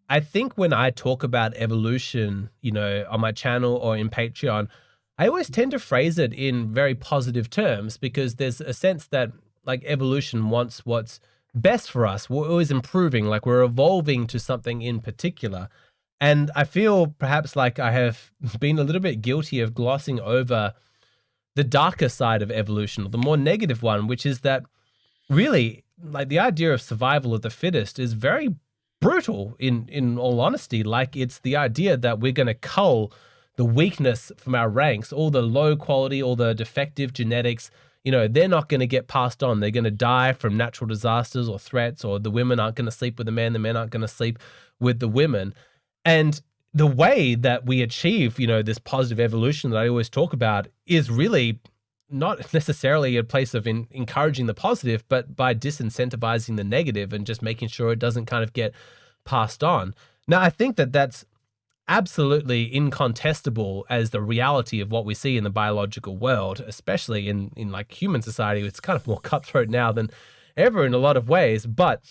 I think when I talk about evolution, on my channel or in Patreon, I always tend to phrase it in very positive terms because there's a sense that like evolution wants what's best for us. We're always improving, like we're evolving to something in particular. And I feel perhaps like I have been a little bit guilty of glossing over the darker side of evolution, or the more negative one, which is that really, like the idea of survival of the fittest is very brutal in all honesty. Like it's the idea that we're going to cull the weakness from our ranks, all the low quality, all the defective genetics, they're not going to get passed on. They're going to die from natural disasters or threats, or the women aren't going to sleep with the men aren't going to sleep with the women. And the way that we achieve, this positive evolution that I always talk about is really not necessarily a place of encouraging the positive, but by disincentivizing the negative and just making sure it doesn't kind of get passed on. Now, I think that that's absolutely incontestable as the reality of what we see in the biological world, especially in like human society. It's kind of more cutthroat now than ever in a lot of ways, but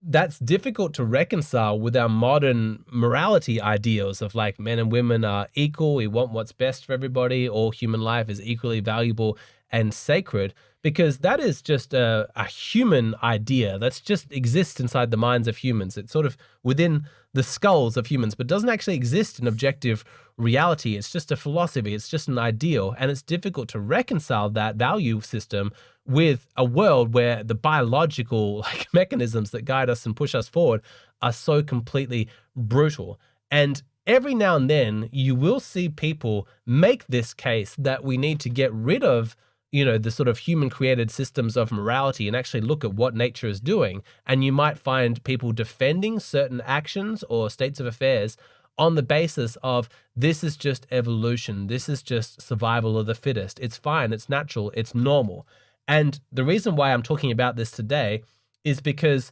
that's difficult to reconcile with our modern morality ideals of like men and women are equal. We want what's best for everybody. All human life is equally valuable and sacred, because that is just a human idea that's just exists inside the minds of humans. It's sort of within the skulls of humans, but doesn't actually exist in objective reality. It's just a philosophy. It's just an ideal. And it's difficult to reconcile that value system with a world where the biological like mechanisms that guide us and push us forward are so completely brutal. And every now and then you will see people make this case that we need to get rid of the sort of human created systems of morality and actually look at what nature is doing. And you might find people defending certain actions or states of affairs on the basis of this is just evolution. This is just survival of the fittest. It's fine. It's natural. It's normal. And the reason why I'm talking about this today is because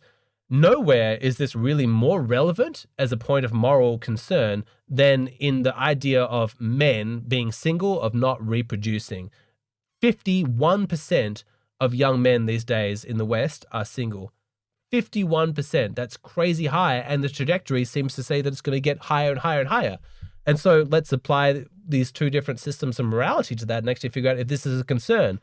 nowhere is this really more relevant as a point of moral concern than in the idea of men being single, of not reproducing. 51% of young men these days in the West are single. 51%. That's crazy high. And the trajectory seems to say that it's going to get higher and higher and higher. And so let's apply these two different systems of morality to that and actually figure out if this is a concern.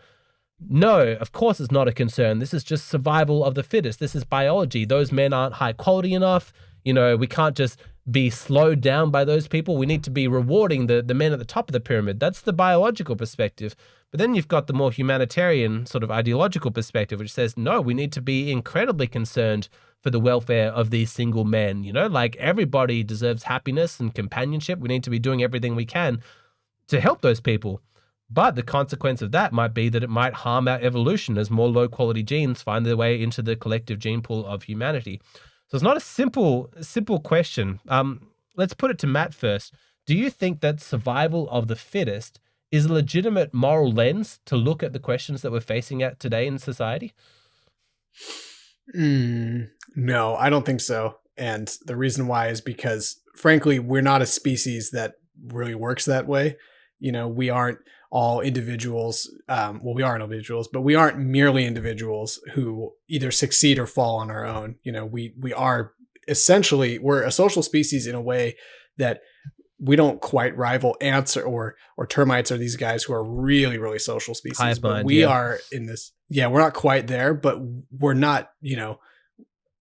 No, of course it's not a concern. This is just survival of the fittest. This is biology. Those men aren't high quality enough. We can't just be slowed down by those people. We need to be rewarding the men at the top of the pyramid. That's the biological perspective. But then you've got the more humanitarian sort of ideological perspective, which says, no, we need to be incredibly concerned for the welfare of these single men. Like everybody deserves happiness and companionship. We need to be doing everything we can to help those people. But the consequence of that might be that it might harm our evolution as more low quality genes find their way into the collective gene pool of humanity. So it's not a simple question. Let's put it to Matt first. Do you think that survival of the fittest is a legitimate moral lens to look at the questions that we're facing at today in society? No, I don't think so. And the reason why is because, frankly, we're not a species that really works that way. We aren't all individuals. We are individuals, but we aren't merely individuals who either succeed or fall on our own. We are essentially, we're a social species in a way that we don't quite rival ants or termites or these guys who are really, really social species. Hive but mind, we yeah. are in this. Yeah, we're not quite there, but we're not,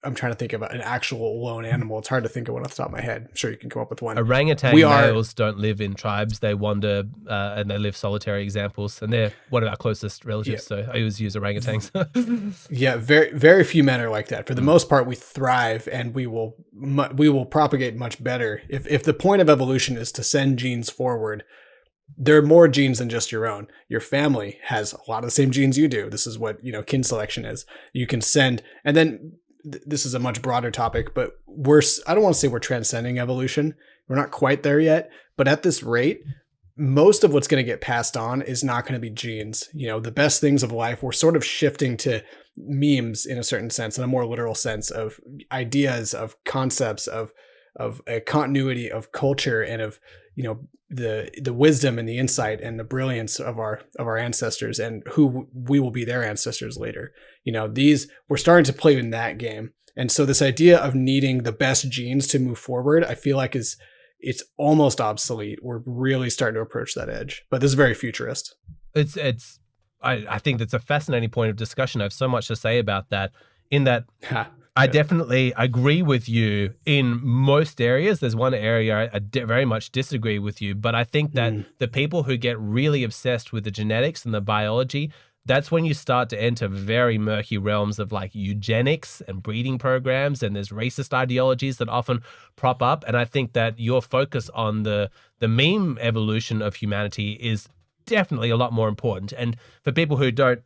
I'm trying to think of an actual lone animal. It's hard to think of one off the top of my head. I'm sure you can come up with one. Orangutan males don't live in tribes. They wander and they live solitary examples. And they're one of our closest relatives. Yeah. So I always use orangutans. Yeah, very, very few men are like that. For the most part, we thrive and we will propagate much better. If the point of evolution is to send genes forward, there are more genes than just your own. Your family has a lot of the same genes you do. This is what, kin selection is. You can send, and then this is a much broader topic, but I don't want to say we're transcending evolution. We're not quite there yet, but at this rate, most of what's going to get passed on is not going to be genes. The best things of life, we're sort of shifting to memes in a certain sense, in a more literal sense of ideas, of concepts, of a continuity of culture and of, the wisdom and the insight and the brilliance of our ancestors and who we will be their ancestors later. We're starting to play in that game. And so this idea of needing the best genes to move forward, I feel like it's almost obsolete. We're really starting to approach that edge, but this is very futurist. I think that's a fascinating point of discussion. I have so much to say about that, in that I definitely agree with you in most areas. There's one area I very much disagree with you, but I think that the people who get really obsessed with the genetics and the biology, that's when you start to enter very murky realms of like eugenics and breeding programs, and there's racist ideologies that often prop up. And I think that your focus on the meme evolution of humanity is definitely a lot more important. And for people who don't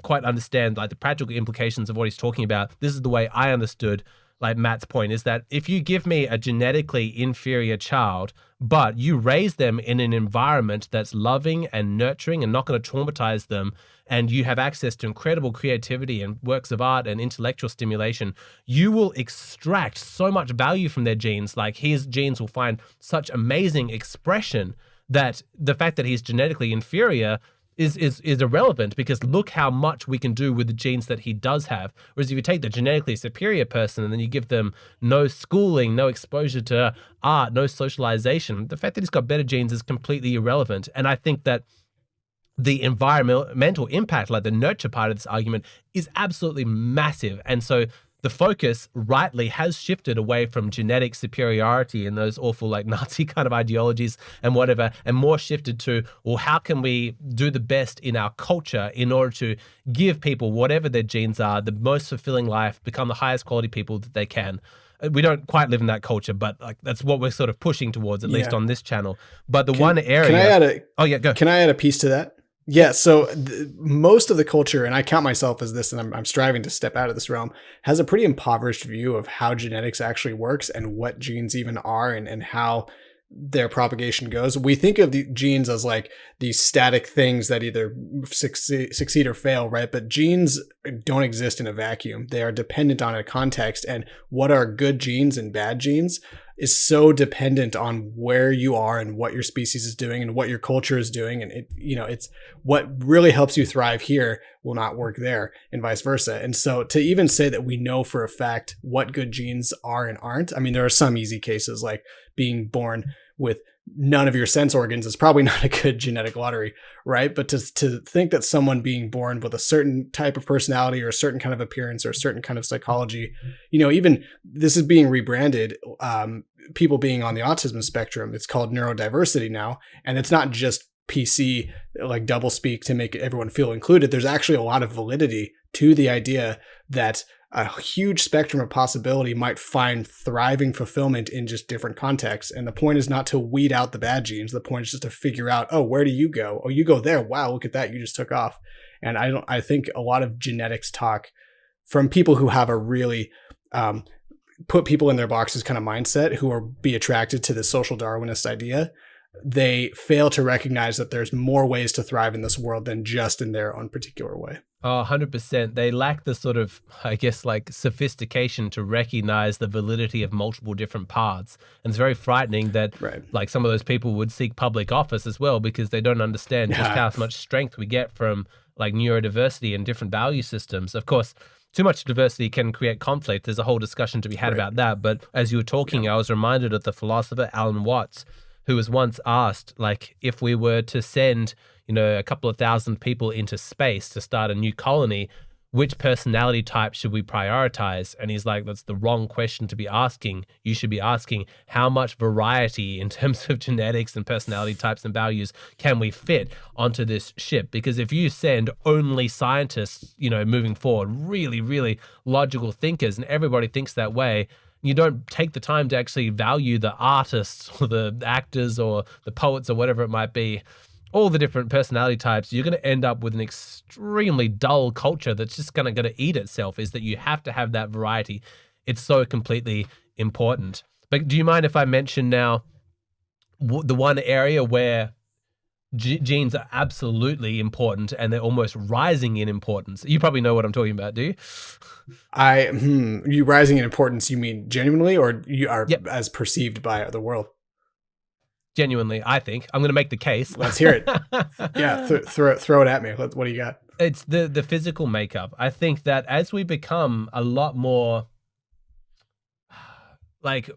quite understand like the practical implications of what he's talking about, this is the way I understood like Matt's point, is that if you give me a genetically inferior child, but you raise them in an environment that's loving and nurturing and not going to traumatize them, and you have access to incredible creativity and works of art and intellectual stimulation, you will extract so much value from their genes. Like his genes will find such amazing expression that the fact that he's genetically inferior is irrelevant, because look how much we can do with the genes that he does have. Whereas if you take the genetically superior person and then you give them no schooling, no exposure to art, no socialization, the fact that he's got better genes is completely irrelevant. And I think that the environmental impact, like the nurture part of this argument, is absolutely massive. And so the focus rightly has shifted away from genetic superiority and those awful like Nazi kind of ideologies and whatever, and more shifted to, well, how can we do the best in our culture in order to give people, whatever their genes are, the most fulfilling life, become the highest quality people that they can. We don't quite live in that culture, but like that's what we're sort of pushing towards, at least on this channel. But one area... Can I add a piece to that? Yeah, so most of the culture, and I count myself as this, and I'm striving to step out of this realm, has a pretty impoverished view of how genetics actually works and what genes even are, and how their propagation goes. We think of the genes as like these static things that either succeed or fail, right? But genes don't exist in a vacuum. They are dependent on a context, and what are good genes and bad genes is so dependent on where you are and what your species is doing and what your culture is doing. And it's what really helps you thrive here will not work there, and vice versa. And so to even say that we know for a fact what good genes are and aren't, I mean, there are some easy cases like being born with none of your sense organs is probably not a good genetic lottery, right? But to think that someone being born with a certain type of personality or a certain kind of appearance or a certain kind of psychology, even this is being rebranded, people being on the autism spectrum, it's called neurodiversity now. And it's not just PC, like double speak to make everyone feel included. There's actually a lot of validity to the idea that a huge spectrum of possibility might find thriving fulfillment in just different contexts. And the point is not to weed out the bad genes. The point is just to figure out, oh, where do you go? Oh, you go there. Wow, look at that. You just took off. And I think a lot of genetics talk from people who have a really put people in their boxes kind of mindset, who are be attracted to the social Darwinist idea. They fail to recognize that there's more ways to thrive in this world than just in their own particular way. Oh, 100%. They lack the sort of, I guess, like sophistication to recognize the validity of multiple different paths. And it's very frightening that like some of those people would seek public office as well, because they don't understand just how much strength we get from like neurodiversity and different value systems. Of course, too much diversity can create conflict. There's a whole discussion to be had about that. But as you were talking, I was reminded of the philosopher Alan Watts, who was once asked, like, if we were to send, a couple of thousand people into space to start a new colony, which personality type should we prioritize? And he's like, that's the wrong question to be asking. You should be asking, how much variety in terms of genetics and personality types and values can we fit onto this ship? Because if you send only scientists, moving forward, really, really logical thinkers, and everybody thinks that way, you don't take the time to actually value the artists or the actors or the poets or whatever it might be, all the different personality types, you're going to end up with an extremely dull culture that's just going to eat itself. Is that you have to have that variety. It's so completely important. But do you mind if I mention now the one area where genes are absolutely important and they're almost rising in importance? You probably know what I'm talking about, do you? You rising in importance, you mean genuinely, or you are as perceived by the world? Genuinely, I think. I'm going to make the case. Let's hear it. Yeah, throw it at me. What do you got? It's the physical makeup. I think that as we become a lot more like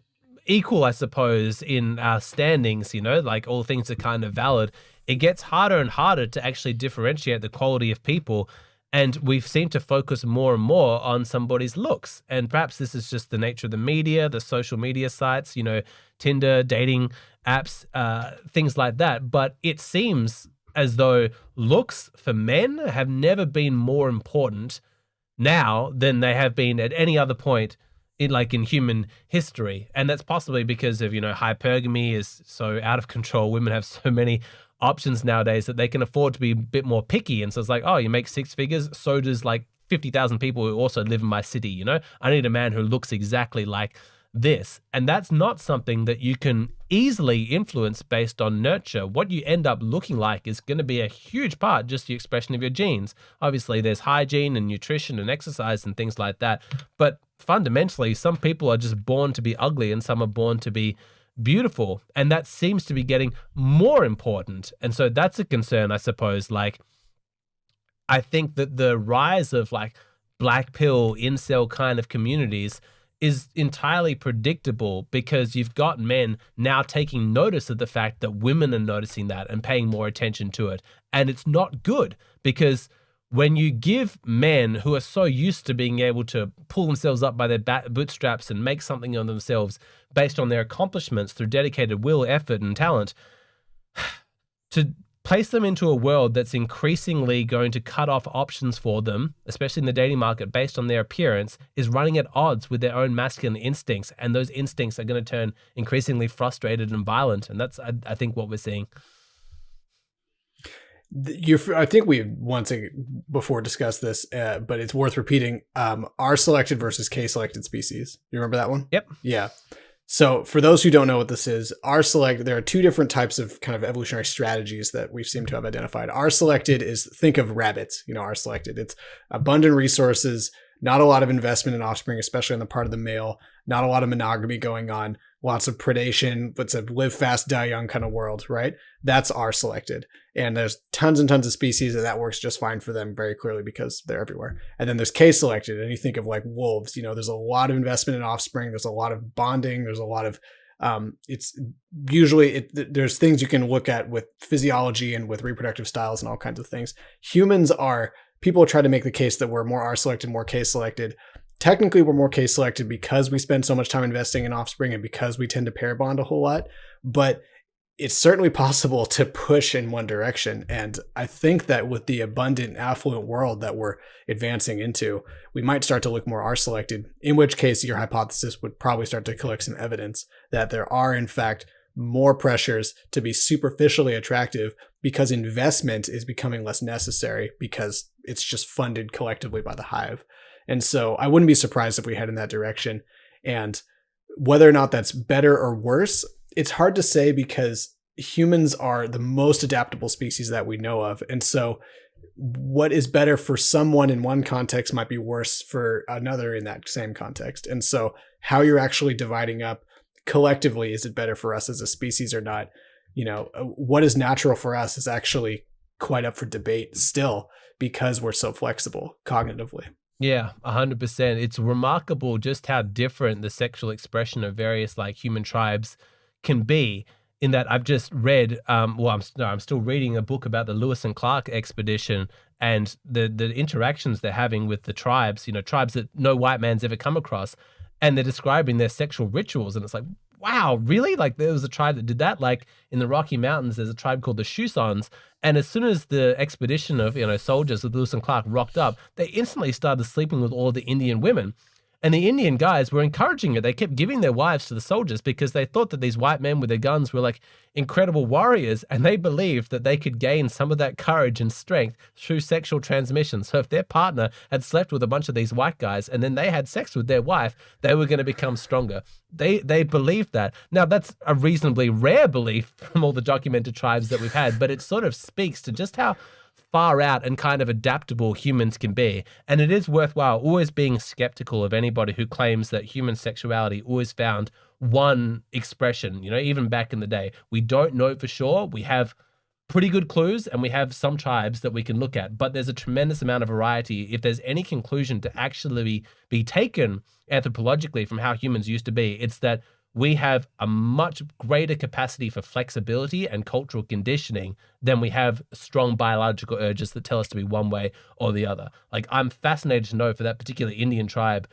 equal, I suppose, in our standings, like all things are kind of valid, it gets harder and harder to actually differentiate the quality of people. And we've seemed to focus more and more on somebody's looks. And perhaps this is just the nature of the media, the social media sites, Tinder, dating apps, things like that. But it seems as though looks for men have never been more important now than they have been at any other point in human history. And that's possibly because of, hypergamy is so out of control. Women have so many options nowadays that they can afford to be a bit more picky. And so it's like, oh, you make six figures, so does like 50,000 people who also live in my city, I need a man who looks exactly like this. And that's not something that you can easily influence based on nurture. What you end up looking like is going to be a huge part, just the expression of your genes. Obviously, there's hygiene and nutrition and exercise and things like that. But fundamentally, some people are just born to be ugly and some are born to be beautiful. And that seems to be getting more important. And so that's a concern, I suppose. Like, I think that the rise of like black pill incel kind of communities is entirely predictable because you've got men now taking notice of the fact that women are noticing that and paying more attention to it. And it's not good because when you give men who are so used to being able to pull themselves up by their bootstraps and make something of themselves based on their accomplishments through dedicated will, effort, and talent, to place them into a world that's increasingly going to cut off options for them, especially in the dating market, based on their appearance, is running at odds with their own masculine instincts. And those instincts are going to turn increasingly frustrated and violent. And that's, I think, what we're seeing. I think we once before discussed this, but it's worth repeating. R-selected versus K-selected species. You remember that one? Yep. Yeah. So for those who don't know what this is, R-selected, there are two different types of kind of evolutionary strategies that we seem to have identified. R-selected is, think of rabbits, R-selected. It's abundant resources, not a lot of investment in offspring, especially on the part of the male, not a lot of monogamy going on, lots of predation. It's a live fast, die young kind of world, right? That's R-selected. And there's tons and tons of species that works just fine for them very clearly because they're everywhere. And then there's K-selected. And you think of like wolves, there's a lot of investment in offspring. There's a lot of bonding. There's a lot of, it's usually, there's things you can look at with physiology and with reproductive styles and all kinds of things. People try to make the case that we're more R-selected, more K-selected. Technically, we're more K-selected because we spend so much time investing in offspring and because we tend to pair bond a whole lot. But it's certainly possible to push in one direction. And I think that with the abundant, affluent world that we're advancing into, we might start to look more R-selected, in which case your hypothesis would probably start to collect some evidence that there are, in fact, more pressures to be superficially attractive because investment is becoming less necessary because it's just funded collectively by the hive. And so I wouldn't be surprised if we head in that direction. And whether or not that's better or worse, it's hard to say because humans are the most adaptable species that we know of. And so what is better for someone in one context might be worse for another in that same context. And so how you're actually dividing up collectively, is it better for us as a species or not? What is natural for us is actually quite up for debate still because we're so flexible cognitively. Yeah, 100%. It's remarkable just how different the sexual expression of various like human tribes can be. In that I've just read, I'm still reading a book about the Lewis and Clark expedition and the interactions they're having with the tribes, tribes that no white man's ever come across, and they're describing their sexual rituals, and it's like, wow, really? Like there was a tribe that did that. Like in the Rocky Mountains, there's a tribe called the Shusons. And as soon as the expedition of, soldiers with Lewis and Clark rocked up, they instantly started sleeping with all the Indian women. And the Indian guys were encouraging it. They kept giving their wives to the soldiers because they thought that these white men with their guns were like incredible warriors, and they believed that they could gain some of that courage and strength through sexual transmission. So if their partner had slept with a bunch of these white guys and then they had sex with their wife, they were going to become stronger. They believed that. Now, that's a reasonably rare belief from all the documented tribes that we've had, but it sort of speaks to just how far out and kind of adaptable humans can be. And it is worthwhile always being skeptical of anybody who claims that human sexuality always found one expression, even back in the day. We don't know for sure. We have pretty good clues and we have some tribes that we can look at, but there's a tremendous amount of variety. If there's any conclusion to actually be taken anthropologically from how humans used to be, it's that we have a much greater capacity for flexibility and cultural conditioning than we have strong biological urges that tell us to be one way or the other. Like, I'm fascinated to know for that particular Indian tribe,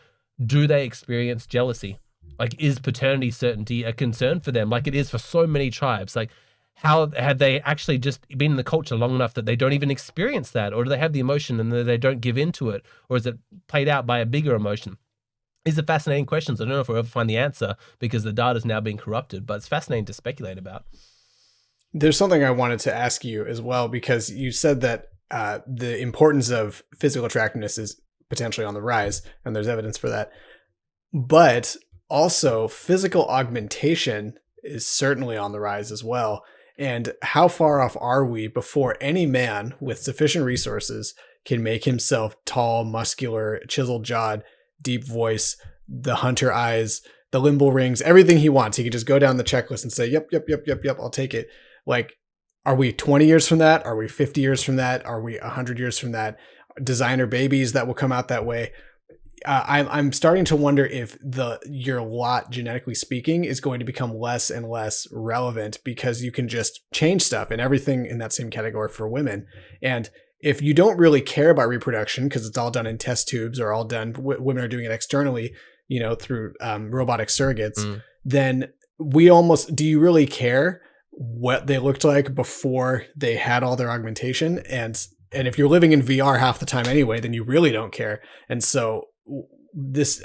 do they experience jealousy? Like, is paternity certainty a concern for them like it is for so many tribes? Like, how have they actually just been in the culture long enough that they don't even experience that? Or do they have the emotion and they don't give into it? Or is it played out by a bigger emotion? These are fascinating questions. I don't know if we'll ever find the answer because the data is now being corrupted, but it's fascinating to speculate about. There's something I wanted to ask you as well, because you said that the importance of physical attractiveness is potentially on the rise, and there's evidence for that. But also, physical augmentation is certainly on the rise as well. And how far off are we before any man with sufficient resources can make himself tall, muscular, chiseled jawed, deep voice, the hunter eyes, the limbo rings, everything he wants? He can just go down the checklist and say, yep, I'll take it. Like, are we 20 years from that? Are we 50 years from that? Are we 100 years from that? Designer babies that will come out that way. I'm starting to wonder if your lot, genetically speaking, is going to become less and less relevant because you can just change stuff, and everything in that same category for women. And if you don't really care about reproduction because it's all done in test tubes or all done, women are doing it externally, through robotic surrogates, then do you really care what they looked like before they had all their augmentation? And if you're living in VR half the time anyway, then you really don't care. And so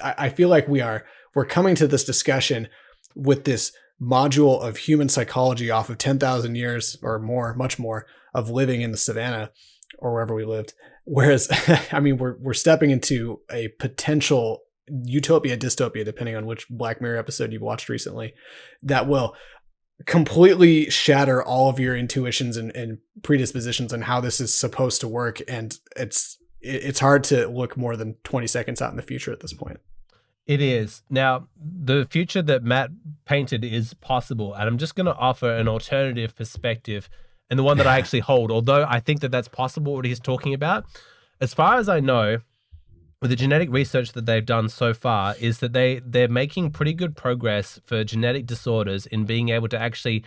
I feel like we're coming to this discussion with this module of human psychology off of 10,000 years or more, much more, of living in the savannah or wherever we lived. Whereas, I mean, we're stepping into a potential utopia, dystopia, depending on which Black Mirror episode you've watched recently, that will completely shatter all of your intuitions and predispositions on how this is supposed to work. And it's hard to look more than 20 seconds out in the future at this point. It is. Now, the future that Matt painted is possible, and I'm just going to offer an alternative perspective, and the one that I actually hold, although I think that that's possible what he's talking about. As far as I know, with the genetic research that they've done so far, is that they're making pretty good progress for genetic disorders in being able to actually,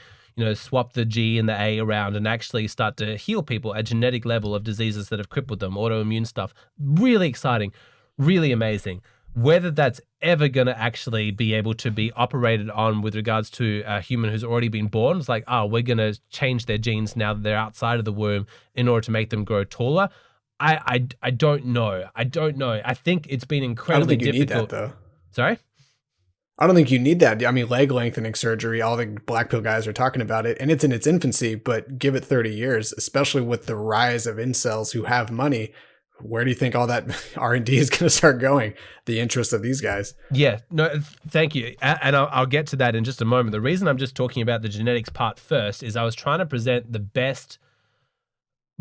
swap the G and the A around and actually start to heal people at genetic level of diseases that have crippled them, autoimmune stuff. Really exciting, really amazing. Whether that's ever going to actually be able to be operated on with regards to a human who's already been born, it's like, we're going to change their genes now that they're outside of the womb in order to make them grow taller. I don't know. I think it's been incredibly difficult. I don't think you need that, though. Sorry? I don't think you need that. I mean, leg lengthening surgery, all the black pill guys are talking about it, and it's in its infancy, but give it 30 years, especially with the rise of incels who have money. Where do you think all that R&D is going to start going? The interest of these guys. Yeah, no, thank you. And I'll get to that in just a moment. The reason I'm just talking about the genetics part first is I was trying to present the best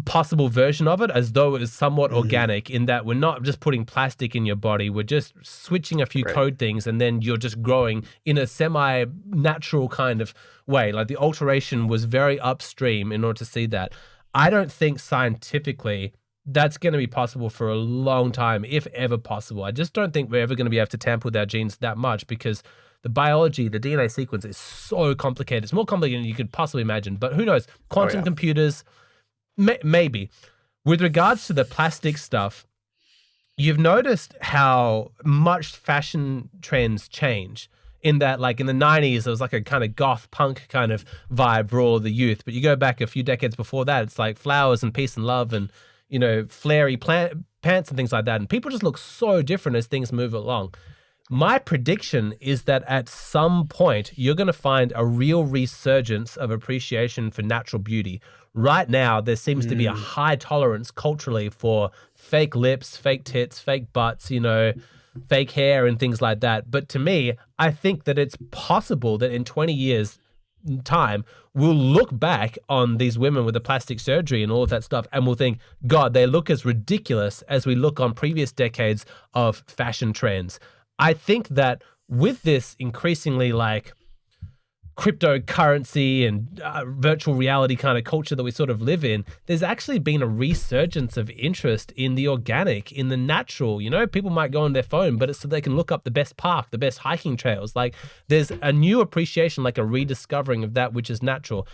possible version of it as though it is somewhat organic, in that we're not just putting plastic in your body. We're just switching a few code things, and then you're just growing in a semi-natural kind of way. Like, the alteration was very upstream in order to see that. I don't think scientifically that's going to be possible for a long time, if ever possible. I just don't think we're ever going to be able to tamper with our genes that much, because the biology, the DNA sequence is so complicated. It's more complicated than you could possibly imagine, but who knows? Quantum computers, maybe. With regards to the plastic stuff, you've noticed how much fashion trends change. In that, like, in the 90s, there was like a kind of goth punk kind of vibe for all of the youth. But you go back a few decades before that, it's like flowers and peace and love and, flary pants and things like that. And people just look so different as things move along. My prediction is that at some point, you're going to find a real resurgence of appreciation for natural beauty. Right now, there seems to be a high tolerance culturally for fake lips, fake tits, fake butts, fake hair and things like that. But to me, I think that it's possible that in 20 years, time, we'll look back on these women with the plastic surgery and all of that stuff, and we'll think, God, they look as ridiculous as we look on previous decades of fashion trends. I think that with this increasingly like cryptocurrency and virtual reality kind of culture that we sort of live in, there's actually been a resurgence of interest in the organic, in the natural. You know, people might go on their phone, but it's so they can look up the best park, the best hiking trails. Like there's a new appreciation, like a rediscovering of that which is natural.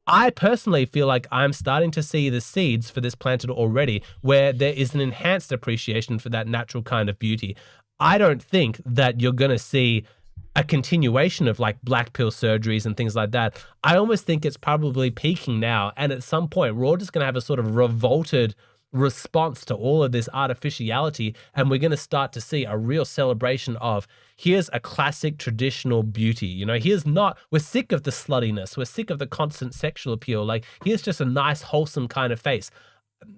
I personally feel like I'm starting to see the seeds for this planted already, where there is an enhanced appreciation for that natural kind of beauty. I don't think that you're going to see a continuation of like black pill surgeries and things like that. I almost think it's probably peaking now. And at some point, we're all just going to have a sort of revolted response to all of this artificiality. And we're going to start to see a real celebration of here's a classic traditional beauty. You know, we're sick of the sluttiness. We're sick of the constant sexual appeal. Like here's just a nice, wholesome kind of face.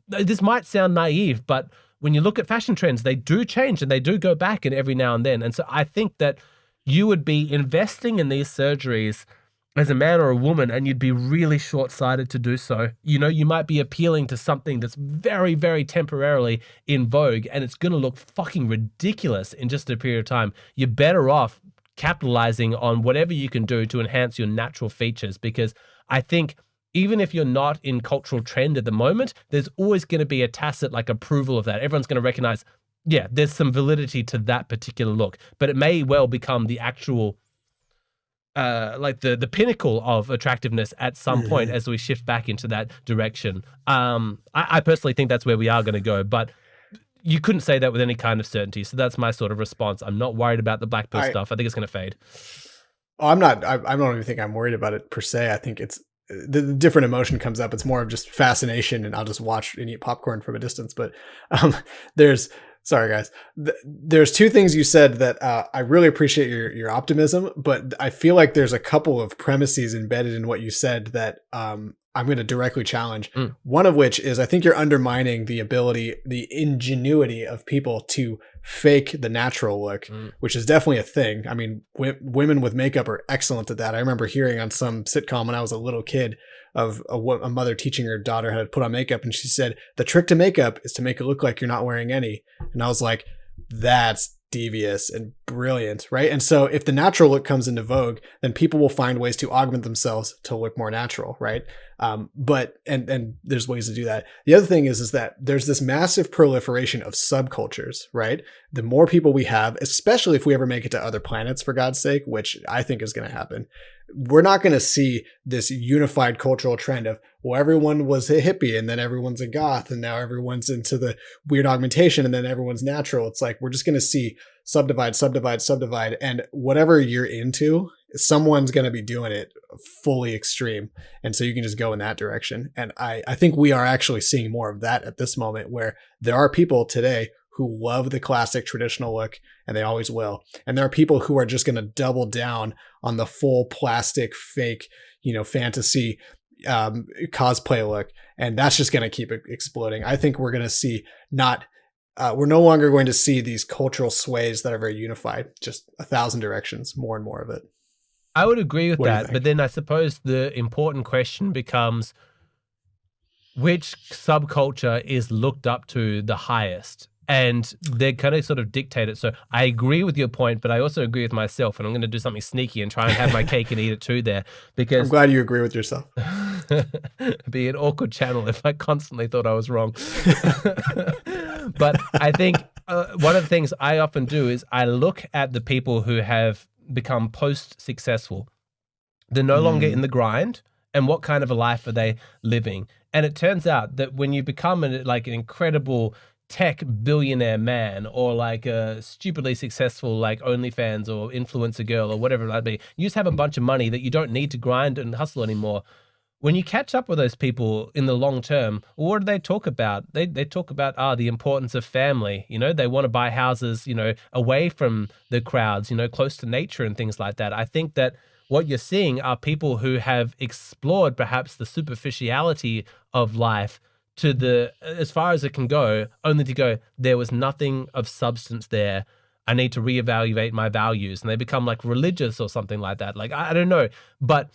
This might sound naive, but when you look at fashion trends, they do change and they do go back and every now and then. And so I think that you would be investing in these surgeries as a man or a woman, and you'd be really short-sighted to do so. You know, you might be appealing to something that's very, very temporarily in vogue, and it's going to look fucking ridiculous in just a period of time. You're better off capitalizing on whatever you can do to enhance your natural features, because I think even if you're not in cultural trend at the moment, there's always going to be a tacit like approval of that. Everyone's going to recognize, yeah, there's some validity to that particular look, but it may well become the actual, like the pinnacle of attractiveness at some point as we shift back into that direction. I personally think that's where we are going to go, but you couldn't say that with any kind of certainty. So that's my sort of response. I'm not worried about the black pill stuff. I think it's going to fade. Oh, I'm not. I don't even think I'm worried about it per se. I think it's the different emotion comes up. It's more of just fascination, and I'll just watch and eat popcorn from a distance. But sorry guys, there's two things you said that I really appreciate your optimism, but I feel like there's a couple of premises embedded in what you said that I'm going to directly challenge. One of which is I think you're undermining the ability, the ingenuity of people to fake the natural look, which is definitely a thing. I mean, women with makeup are excellent at that. I remember hearing on some sitcom when I was a little kid of a mother teaching her daughter how to put on makeup, and she said the trick to makeup is to make it look like you're not wearing any. And I was like, that's devious and brilliant, right? And so if the natural look comes into vogue, then people will find ways to augment themselves to look more natural, right? But there's ways to do that. The other thing is that there's this massive proliferation of subcultures, right? The more people we have, especially if we ever make it to other planets, for God's sake, which I think is going to happen, we're not going to see this unified cultural trend of, well, everyone was a hippie and then everyone's a goth and now everyone's into the weird augmentation and then everyone's natural. It's like, we're just going to see subdivide. And whatever you're into, someone's going to be doing it fully extreme. And so you can just go in that direction. And I think we are actually seeing more of that at this moment, where there are people today who love the classic traditional look, and they always will. And there are people who are just going to double down on the full plastic, fake, fantasy cosplay look. And that's just going to keep exploding. I think we're going to see we're no longer going to see these cultural sways that are very unified, just 1,000 directions, more and more of it. I would agree with that. But then I suppose the important question becomes, which subculture is looked up to the highest? And they kind of sort of dictate it. So I agree with your point, but I also agree with myself, and I'm going to do something sneaky and try and have my cake and eat it too there. Because I'm glad you agree with yourself. It'd be an awkward channel if I constantly thought I was wrong. But I think one of the things I often do is I look at the people who have become post-successful. They're no longer in the grind, and what kind of a life are they living? And it turns out that when you become an incredible tech billionaire man, or like a stupidly successful like OnlyFans or influencer girl or whatever it might be, you just have a bunch of money that you don't need to grind and hustle anymore. When you catch up with those people in the long term, what do they talk about? They talk about the importance of family. They want to buy houses, away from the crowds, close to nature and things like that. I think that what you're seeing are people who have explored perhaps the superficiality of life to as far as it can go, only to go, there was nothing of substance there. I need to reevaluate my values. And they become like religious or something like that. Like, I don't know. But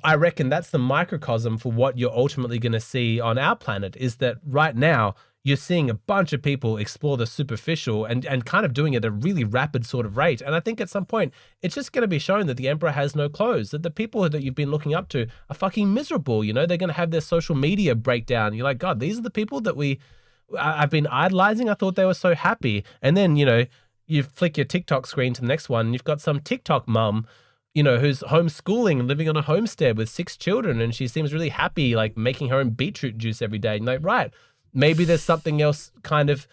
I reckon that's the microcosm for what you're ultimately going to see on our planet, is that right now you're seeing a bunch of people explore the superficial and kind of doing it at a really rapid sort of rate. And I think at some point it's just going to be shown that the emperor has no clothes, that the people that you've been looking up to are fucking miserable. You know, they're going to have their social media breakdown. You're like, God, these are the people that I've been idolizing. I thought they were so happy. And then, you know, you flick your TikTok screen to the next one and you've got some TikTok mum, you know, who's homeschooling and living on a homestead with 6 children. And she seems really happy, like making her own beetroot juice every day. And like, right, maybe there's something else kind of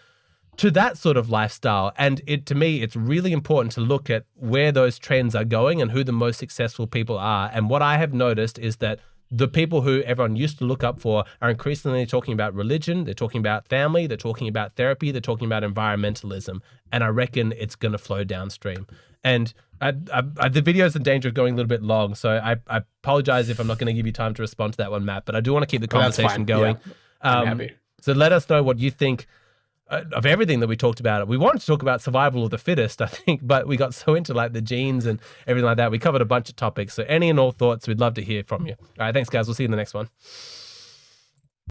to that sort of lifestyle. And to me, it's really important to look at where those trends are going and who the most successful people are. And what I have noticed is that the people who everyone used to look up for are increasingly talking about religion, they're talking about family, they're talking about therapy, they're talking about environmentalism. And I reckon it's going to flow downstream. And the video is in danger of going a little bit long, so I apologize if I'm not going to give you time to respond to that one, Matt, but I do want to keep the conversation going. Yeah, I'm happy. So let us know what you think of everything that we talked about. We wanted to talk about survival of the fittest, I think, but we got so into like the genes and everything like that. We covered a bunch of topics. So any and all thoughts, we'd love to hear from you. All right, thanks, guys. We'll see you in the next one.